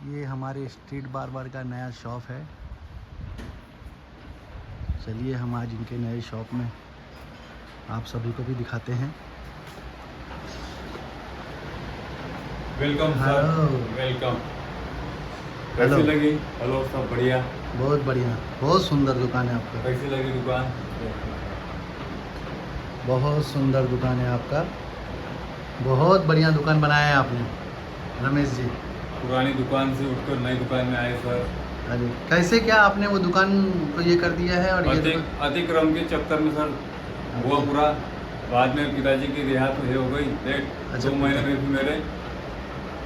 ये हमारे street barber का नया शॉप है। चलिए हम आज इनके नए शॉप में आप सभी को भी दिखाते हैं। Welcome sir, welcome. हेलो। कैसी लगी? हेलो, सब बढ़िया? बहुत बढ़िया, बहुत सुंदर दुकान है आपका। कैसी लगी दुकान? बहुत सुंदर दुकान है आपका। बहुत बढ़िया दुकान बनाया है आपने रमेश जी। पुरानी दुकान से उठकर नई दुकान में आए सर। अरे कैसे क्या आपने वो दुकान को ये कर दिया है? और ये अतिक्रम के चक्कर में सर हुआ पूरा। बाद में पिताजी की देहात हो गई, डेट। अच्छा, 2 महीने में भी मेरे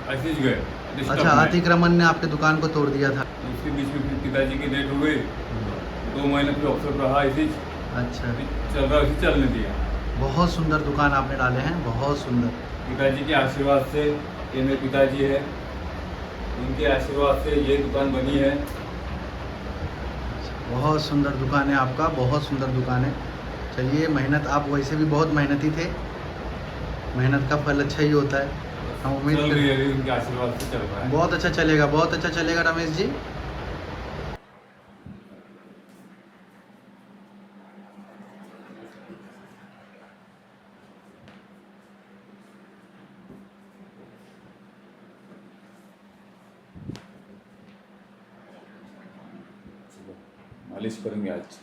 ऐसे ही गए। अच्छा, अतिक्रमण ने आपके दुकान को तोड़ दिया था। उसके बीच में फिर पिताजी की डेट हो गई। 2 महीने फिर अवसर रहा इसी। अच्छा, चल रहा, इसी चलने दिया। बहुत सुंदर दुकान आपने डाले हैं, बहुत सुंदर। पिताजी के आशीर्वाद से, ये मेरे पिताजी है, उनके आशीर्वाद से ये दुकान बनी है। बहुत सुंदर दुकान है आपका, बहुत सुंदर दुकान है। चलिए, मेहनत, आप वैसे भी बहुत मेहनती थे, मेहनत का फल अच्छा ही होता है। हम उम्मीद करते उनके आशीर्वाद से चल रहा है। बहुत अच्छा चलेगा, बहुत अच्छा चलेगा रमेश जी। मालिश करेंगे आज।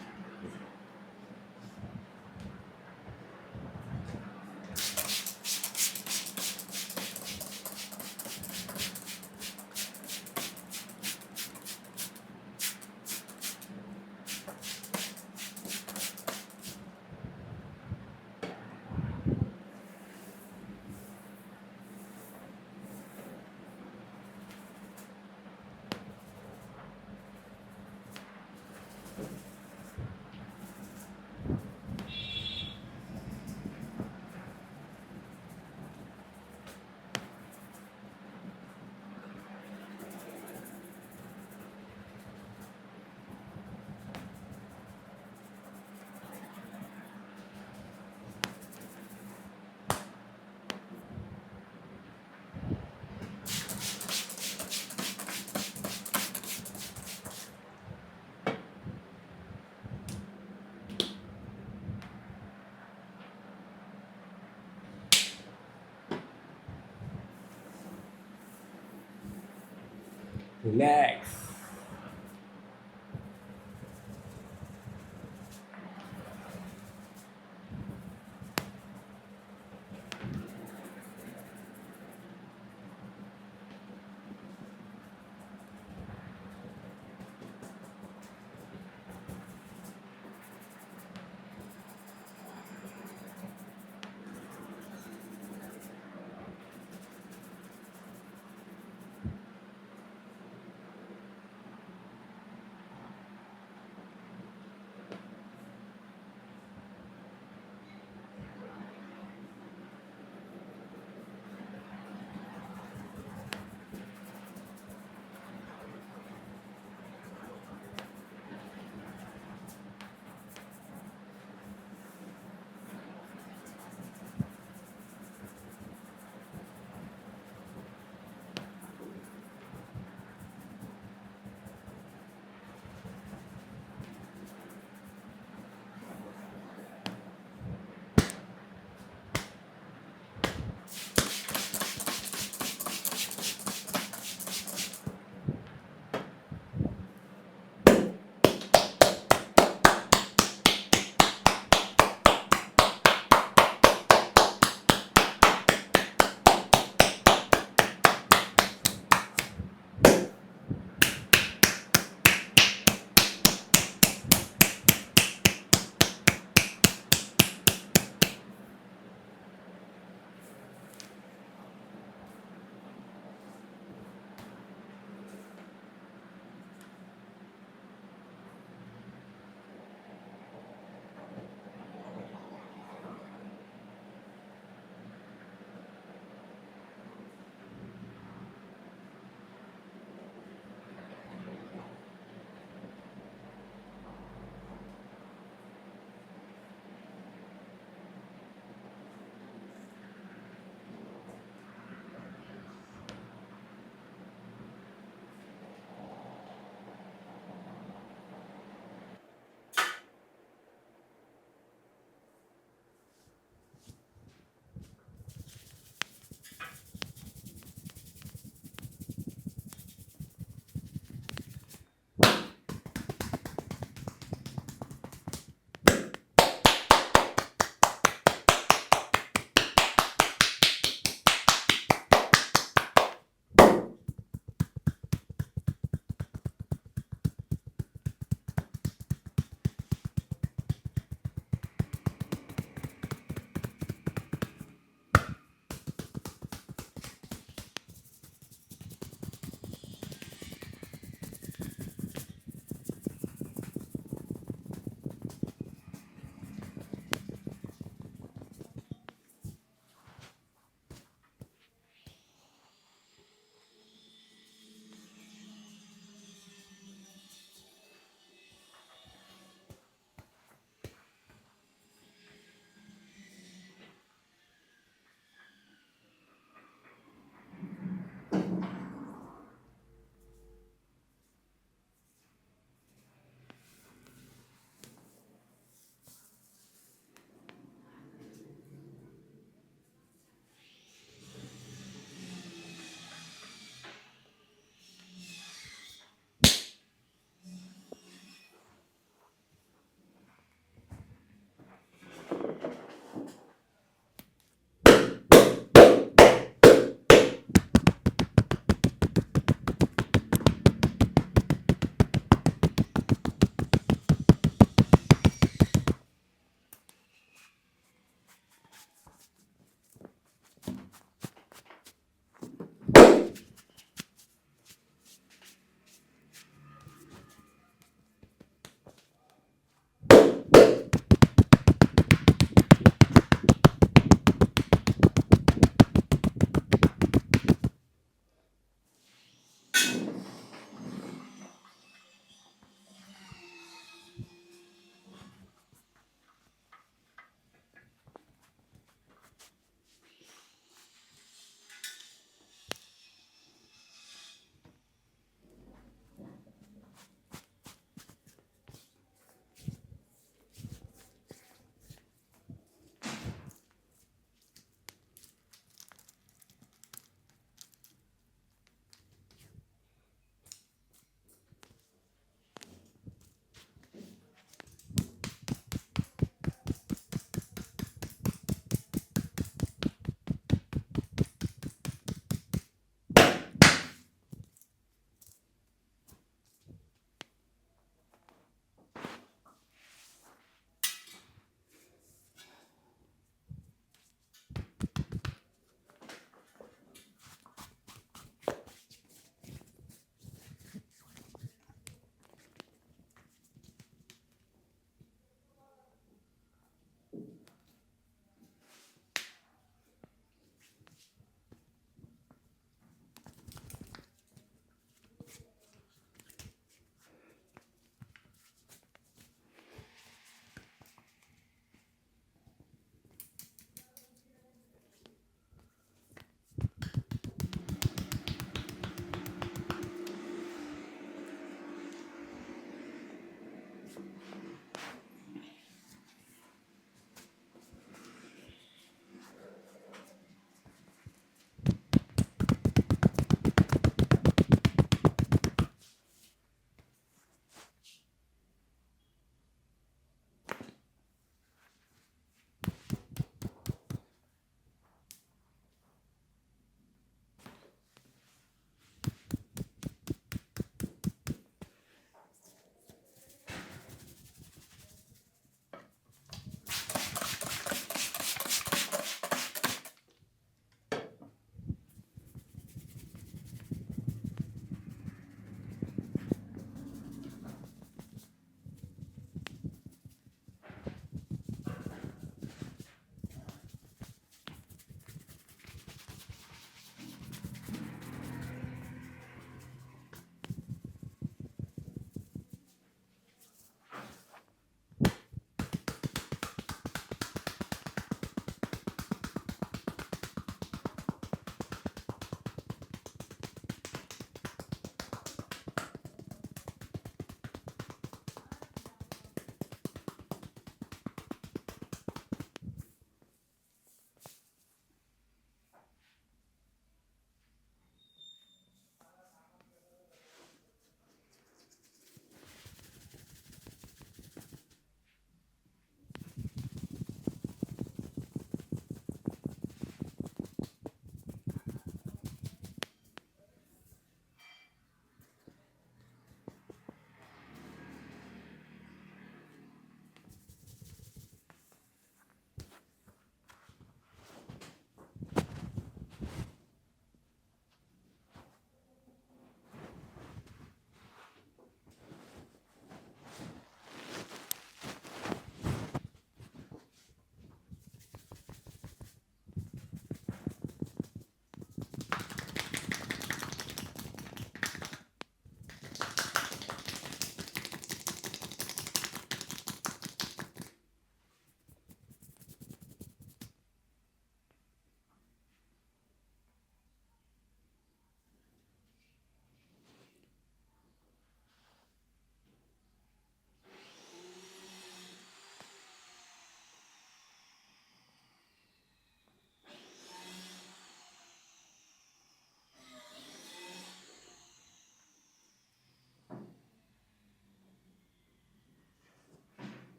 Relax.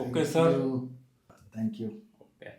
Okay sir. Thank you.